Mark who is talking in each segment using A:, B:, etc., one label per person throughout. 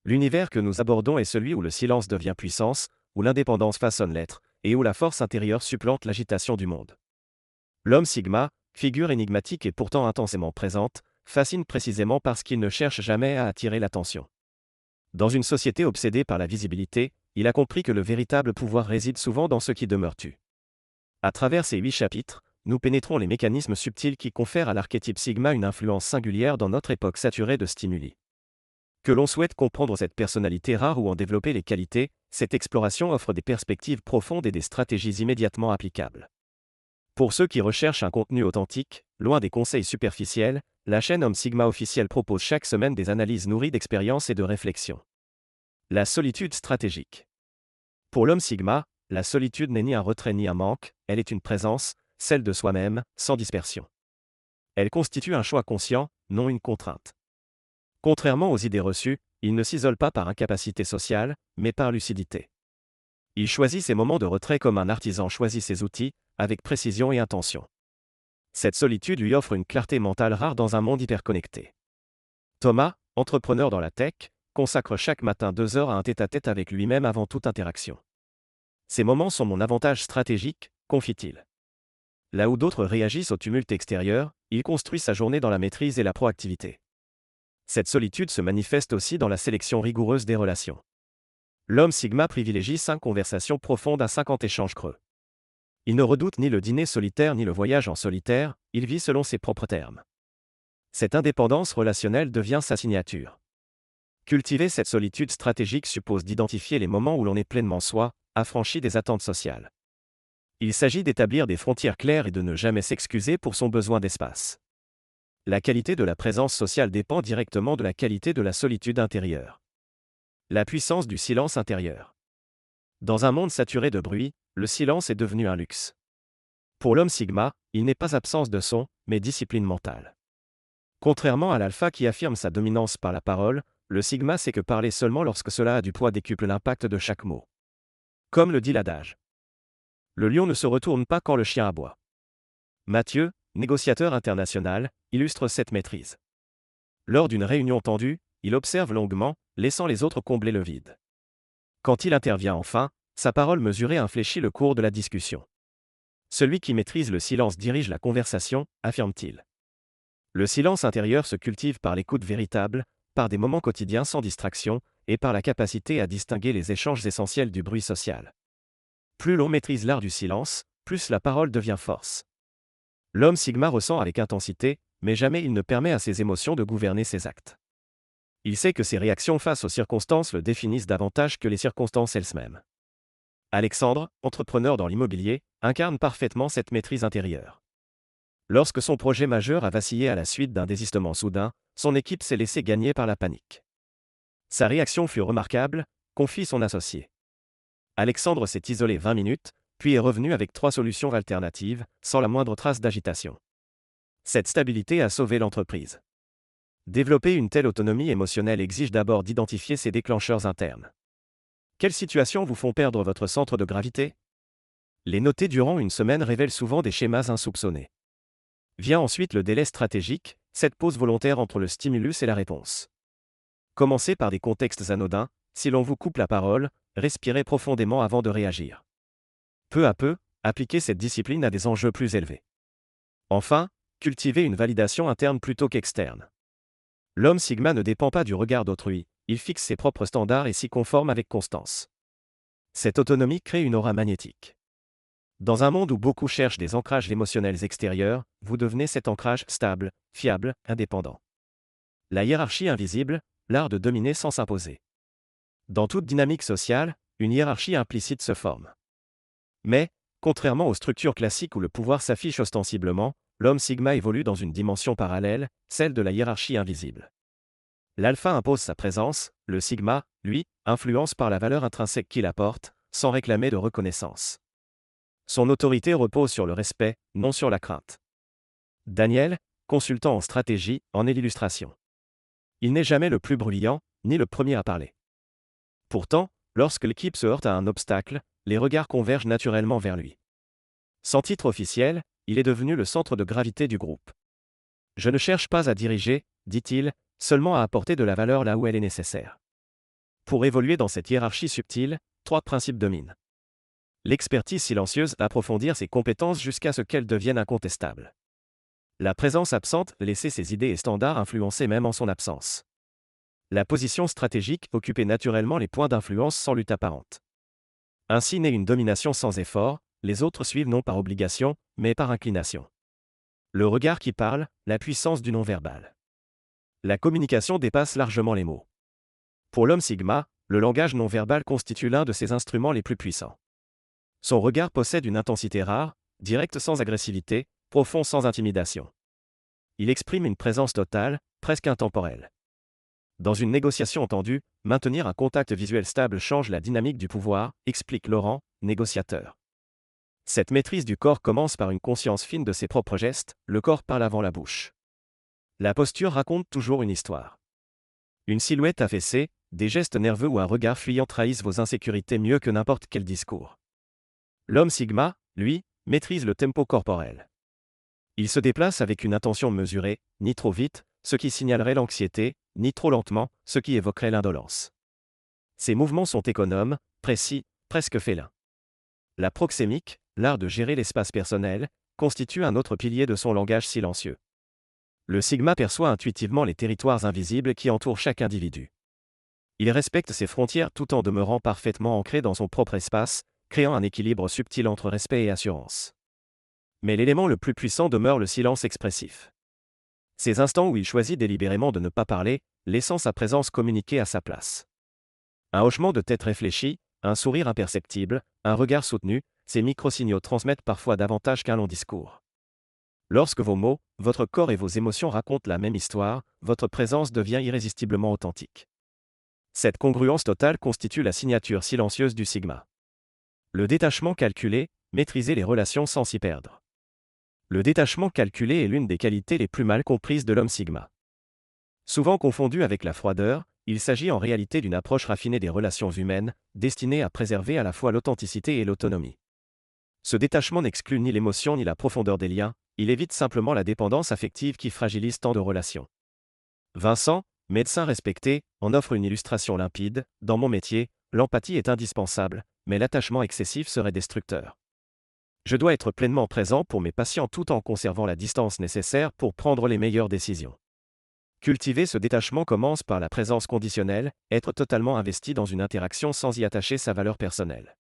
A: L'univers que nous abordons est celui où le silence devient puissance, où l'indépendance façonne l'être, et où la force intérieure supplante l'agitation du monde. L'homme Sigma, figure énigmatique et pourtant intensément présente, fascine précisément parce qu'il ne cherche jamais à attirer l'attention. Dans une société obsédée par la visibilité, il a compris que le véritable pouvoir réside souvent dans ce qui demeure tu. À travers ces 8 chapitres, nous pénétrons les mécanismes subtils qui confèrent à l'archétype Sigma une influence singulière dans notre époque saturée de stimuli. Que l'on souhaite comprendre cette personnalité rare ou en développer les qualités, cette exploration offre des perspectives profondes et des stratégies immédiatement applicables. Pour ceux qui recherchent un contenu authentique, loin des conseils superficiels, la chaîne Homme Sigma officielle propose chaque semaine des analyses nourries d'expériences et de réflexions. La solitude stratégique. Pour l'homme Sigma, la solitude n'est ni un retrait ni un manque, elle est une présence, celle de soi-même, sans dispersion. Elle constitue un choix conscient, non une contrainte. Contrairement aux idées reçues, il ne s'isole pas par incapacité sociale, mais par lucidité. Il choisit ses moments de retrait comme un artisan choisit ses outils, avec précision et intention. Cette solitude lui offre une clarté mentale rare dans un monde hyperconnecté. Thomas, entrepreneur dans la tech, consacre chaque matin 2 heures à un tête-à-tête avec lui-même avant toute interaction. Ces moments sont mon avantage stratégique, confie-t-il. Là où d'autres réagissent au tumulte extérieur, il construit sa journée dans la maîtrise et la proactivité. Cette solitude se manifeste aussi dans la sélection rigoureuse des relations. L'homme Sigma privilégie 5 conversations profondes à 50 échanges creux. Il ne redoute ni le dîner solitaire ni le voyage en solitaire, il vit selon ses propres termes. Cette indépendance relationnelle devient sa signature. Cultiver cette solitude stratégique suppose d'identifier les moments où l'on est pleinement soi, affranchi des attentes sociales. Il s'agit d'établir des frontières claires et de ne jamais s'excuser pour son besoin d'espace. La qualité de la présence sociale dépend directement de la qualité de la solitude intérieure. La puissance du silence intérieur. Dans un monde saturé de bruit, le silence est devenu un luxe. Pour l'homme Sigma, il n'est pas absence de son, mais discipline mentale. Contrairement à l'alpha qui affirme sa dominance par la parole, le Sigma sait que parler seulement lorsque cela a du poids décuple l'impact de chaque mot. Comme le dit l'adage. Le lion ne se retourne pas quand le chien aboie. Mathieu, négociateur international, illustre cette maîtrise. Lors d'une réunion tendue, il observe longuement, laissant les autres combler le vide. Quand il intervient enfin, sa parole mesurée infléchit le cours de la discussion. Celui qui maîtrise le silence dirige la conversation, affirme-t-il. Le silence intérieur se cultive par l'écoute véritable, par des moments quotidiens sans distraction, et par la capacité à distinguer les échanges essentiels du bruit social. Plus l'on maîtrise l'art du silence, plus la parole devient force. L'homme Sigma ressent avec intensité, mais jamais il ne permet à ses émotions de gouverner ses actes. Il sait que ses réactions face aux circonstances le définissent davantage que les circonstances elles-mêmes. Alexandre, entrepreneur dans l'immobilier, incarne parfaitement cette maîtrise intérieure. Lorsque son projet majeur a vacillé à la suite d'un désistement soudain, son équipe s'est laissée gagner par la panique. Sa réaction fut remarquable, confie son associé. Alexandre s'est isolé 20 minutes, puis est revenu avec 3 solutions alternatives, sans la moindre trace d'agitation. Cette stabilité a sauvé l'entreprise. Développer une telle autonomie émotionnelle exige d'abord d'identifier ses déclencheurs internes. Quelles situations vous font perdre votre centre de gravité? Les noter durant une semaine révèlent souvent des schémas insoupçonnés. Vient ensuite le délai stratégique, cette pause volontaire entre le stimulus et la réponse. Commencez par des contextes anodins, si l'on vous coupe la parole, respirez profondément avant de réagir. Peu à peu, appliquez cette discipline à des enjeux plus élevés. Enfin, cultivez une validation interne plutôt qu'externe. L'homme Sigma ne dépend pas du regard d'autrui, il fixe ses propres standards et s'y conforme avec constance. Cette autonomie crée une aura magnétique. Dans un monde où beaucoup cherchent des ancrages émotionnels extérieurs, vous devenez cet ancrage stable, fiable, indépendant. La hiérarchie invisible, l'art de dominer sans s'imposer. Dans toute dynamique sociale, une hiérarchie implicite se forme. Mais, contrairement aux structures classiques où le pouvoir s'affiche ostensiblement, l'homme Sigma évolue dans une dimension parallèle, celle de la hiérarchie invisible. L'alpha impose sa présence, le Sigma, lui, influence par la valeur intrinsèque qu'il apporte, sans réclamer de reconnaissance. Son autorité repose sur le respect, non sur la crainte. Daniel, consultant en stratégie, en est l'illustration. Il n'est jamais le plus bruyant, ni le premier à parler. Pourtant, lorsque l'équipe se heurte à un obstacle, les regards convergent naturellement vers lui. Sans titre officiel, il est devenu le centre de gravité du groupe. Je ne cherche pas à diriger, dit-il, seulement à apporter de la valeur là où elle est nécessaire. Pour évoluer dans cette hiérarchie subtile, 3 principes dominent. L'expertise silencieuse, approfondir ses compétences jusqu'à ce qu'elles deviennent incontestables. La présence absente, laisser ses idées et standards influencer même en son absence. La position stratégique, occuper naturellement les points d'influence sans lutte apparente. Ainsi naît une domination sans effort, les autres suivent non par obligation, mais par inclination. Le regard qui parle, la puissance du non-verbal. La communication dépasse largement les mots. Pour l'homme Sigma, le langage non-verbal constitue l'un de ses instruments les plus puissants. Son regard possède une intensité rare, direct sans agressivité, profond sans intimidation. Il exprime une présence totale, presque intemporelle. Dans une négociation entendue, maintenir un contact visuel stable change la dynamique du pouvoir, explique Laurent, négociateur. Cette maîtrise du corps commence par une conscience fine de ses propres gestes, le corps parle avant la bouche. La posture raconte toujours une histoire. Une silhouette affaissée, des gestes nerveux ou un regard fuyant trahissent vos insécurités mieux que n'importe quel discours. L'homme Sigma, lui, maîtrise le tempo corporel. Il se déplace avec une intention mesurée, ni trop vite, ce qui signalerait l'anxiété, ni trop lentement, ce qui évoquerait l'indolence. Ses mouvements sont économes, précis, presque félins. La proxémique, l'art de gérer l'espace personnel, constitue un autre pilier de son langage silencieux. Le Sigma perçoit intuitivement les territoires invisibles qui entourent chaque individu. Il respecte ses frontières tout en demeurant parfaitement ancré dans son propre espace, créant un équilibre subtil entre respect et assurance. Mais l'élément le plus puissant demeure le silence expressif. Ces instants où il choisit délibérément de ne pas parler, laissant sa présence communiquer à sa place. Un hochement de tête réfléchi, un sourire imperceptible, un regard soutenu, ces micro-signaux transmettent parfois davantage qu'un long discours. Lorsque vos mots, votre corps et vos émotions racontent la même histoire, votre présence devient irrésistiblement authentique. Cette congruence totale constitue la signature silencieuse du Sigma. Le détachement calculé, maîtriser les relations sans s'y perdre. Le détachement calculé est l'une des qualités les plus mal comprises de l'homme Sigma. Souvent confondu avec la froideur, il s'agit en réalité d'une approche raffinée des relations humaines, destinée à préserver à la fois l'authenticité et l'autonomie. Ce détachement n'exclut ni l'émotion ni la profondeur des liens, il évite simplement la dépendance affective qui fragilise tant de relations. Vincent, médecin respecté, en offre une illustration limpide. Dans mon métier, l'empathie est indispensable, mais l'attachement excessif serait destructeur. Je dois être pleinement présent pour mes patients tout en conservant la distance nécessaire pour prendre les meilleures décisions. Cultiver ce détachement commence par la présence conditionnelle, être totalement investi dans une interaction sans y attacher sa valeur personnelle.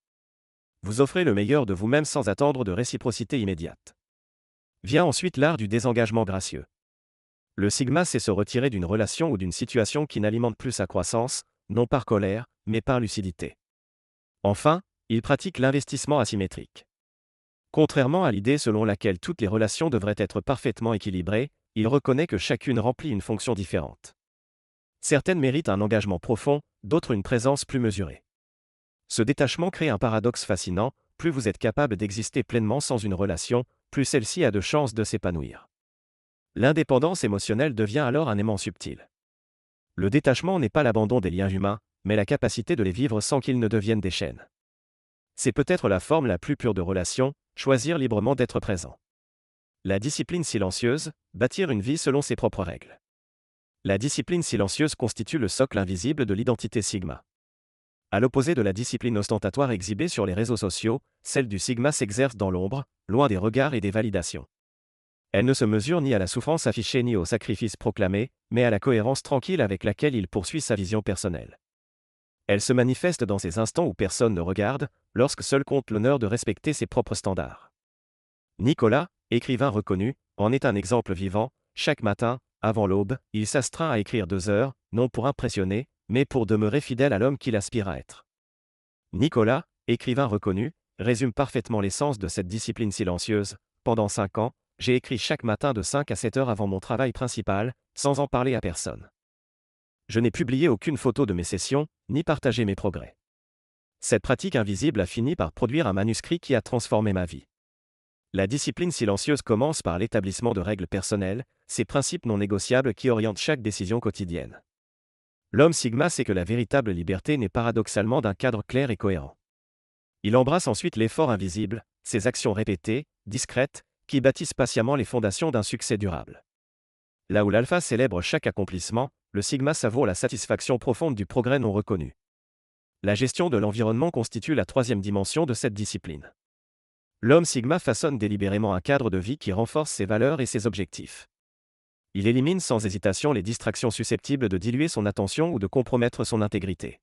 A: Vous offrez le meilleur de vous-même sans attendre de réciprocité immédiate. Vient ensuite l'art du désengagement gracieux. Le Sigma sait se retirer d'une relation ou d'une situation qui n'alimente plus sa croissance, non par colère, mais par lucidité. Enfin, il pratique l'investissement asymétrique. Contrairement à l'idée selon laquelle toutes les relations devraient être parfaitement équilibrées, il reconnaît que chacune remplit une fonction différente. Certaines méritent un engagement profond, d'autres une présence plus mesurée. Ce détachement crée un paradoxe fascinant, plus vous êtes capable d'exister pleinement sans une relation, plus celle-ci a de chances de s'épanouir. L'indépendance émotionnelle devient alors un aimant subtil. Le détachement n'est pas l'abandon des liens humains, mais la capacité de les vivre sans qu'ils ne deviennent des chaînes. C'est peut-être la forme la plus pure de relation, choisir librement d'être présent. La discipline silencieuse, bâtir une vie selon ses propres règles. La discipline silencieuse constitue le socle invisible de l'identité Sigma. À l'opposé de la discipline ostentatoire exhibée sur les réseaux sociaux, celle du Sigma s'exerce dans l'ombre, loin des regards et des validations. Elle ne se mesure ni à la souffrance affichée ni au sacrifice proclamé, mais à la cohérence tranquille avec laquelle il poursuit sa vision personnelle. Elle se manifeste dans ces instants où personne ne regarde, lorsque seul compte l'honneur de respecter ses propres standards. Nicolas, écrivain reconnu, en est un exemple vivant. Chaque matin, avant l'aube, il s'astreint à écrire 2 heures, non pour impressionner, mais pour demeurer fidèle à l'homme qu'il aspire à être. Nicolas, écrivain reconnu, résume parfaitement l'essence de cette discipline silencieuse. Pendant 5 ans, j'ai écrit chaque matin de 5 à 7 heures avant mon travail principal, sans en parler à personne. Je n'ai publié aucune photo de mes sessions, ni partagé mes progrès. Cette pratique invisible a fini par produire un manuscrit qui a transformé ma vie. La discipline silencieuse commence par l'établissement de règles personnelles, ces principes non négociables qui orientent chaque décision quotidienne. L'homme Sigma sait que la véritable liberté naît paradoxalement d'un cadre clair et cohérent. Il embrasse ensuite l'effort invisible, ses actions répétées, discrètes, qui bâtissent patiemment les fondations d'un succès durable. Là où l'alpha célèbre chaque accomplissement, le Sigma savoure la satisfaction profonde du progrès non reconnu. La gestion de l'environnement constitue la troisième dimension de cette discipline. L'homme Sigma façonne délibérément un cadre de vie qui renforce ses valeurs et ses objectifs. Il élimine sans hésitation les distractions susceptibles de diluer son attention ou de compromettre son intégrité.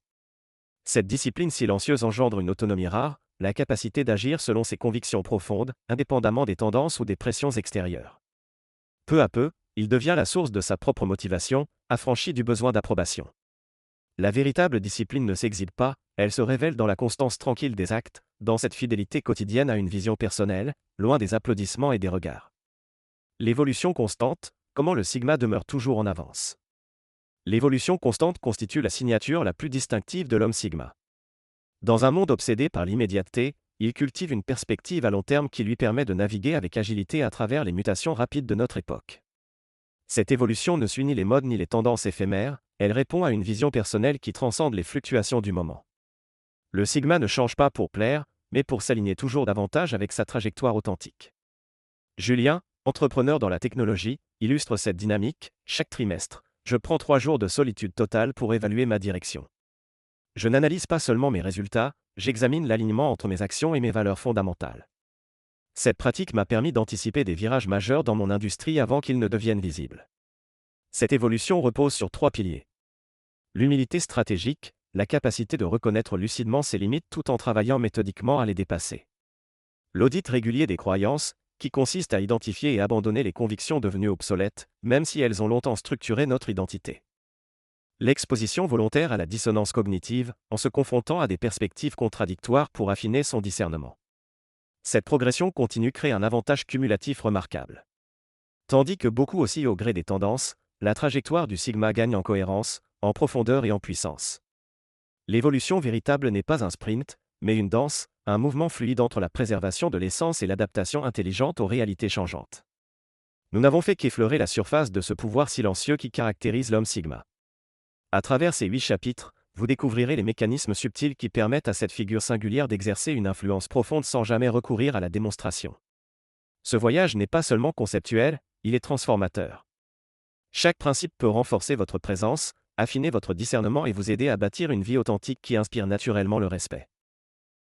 A: Cette discipline silencieuse engendre une autonomie rare, la capacité d'agir selon ses convictions profondes, indépendamment des tendances ou des pressions extérieures. Peu à peu, il devient la source de sa propre motivation, affranchi du besoin d'approbation. La véritable discipline ne s'exhibe pas, elle se révèle dans la constance tranquille des actes, dans cette fidélité quotidienne à une vision personnelle, loin des applaudissements et des regards. L'évolution constante, comment le Sigma demeure toujours en avance. L'évolution constante constitue la signature la plus distinctive de l'homme Sigma. Dans un monde obsédé par l'immédiateté, il cultive une perspective à long terme qui lui permet de naviguer avec agilité à travers les mutations rapides de notre époque. Cette évolution ne suit ni les modes ni les tendances éphémères, elle répond à une vision personnelle qui transcende les fluctuations du moment. Le Sigma ne change pas pour plaire, mais pour s'aligner toujours davantage avec sa trajectoire authentique. Julien, entrepreneur dans la technologie, illustre cette dynamique. Chaque trimestre, je prends 3 jours de solitude totale pour évaluer ma direction. Je n'analyse pas seulement mes résultats, j'examine l'alignement entre mes actions et mes valeurs fondamentales. Cette pratique m'a permis d'anticiper des virages majeurs dans mon industrie avant qu'ils ne deviennent visibles. Cette évolution repose sur 3 piliers. L'humilité stratégique, la capacité de reconnaître lucidement ses limites tout en travaillant méthodiquement à les dépasser. L'audit régulier des croyances, qui consiste à identifier et abandonner les convictions devenues obsolètes, même si elles ont longtemps structuré notre identité. L'exposition volontaire à la dissonance cognitive, en se confrontant à des perspectives contradictoires pour affiner son discernement. Cette progression continue crée un avantage cumulatif remarquable. Tandis que beaucoup oscillent au gré des tendances, la trajectoire du Sigma gagne en cohérence, en profondeur et en puissance. L'évolution véritable n'est pas un sprint, mais une danse, un mouvement fluide entre la préservation de l'essence et l'adaptation intelligente aux réalités changeantes. Nous n'avons fait qu'effleurer la surface de ce pouvoir silencieux qui caractérise l'homme Sigma. À travers ces 8 chapitres, vous découvrirez les mécanismes subtils qui permettent à cette figure singulière d'exercer une influence profonde sans jamais recourir à la démonstration. Ce voyage n'est pas seulement conceptuel, il est transformateur. Chaque principe peut renforcer votre présence, affiner votre discernement et vous aider à bâtir une vie authentique qui inspire naturellement le respect.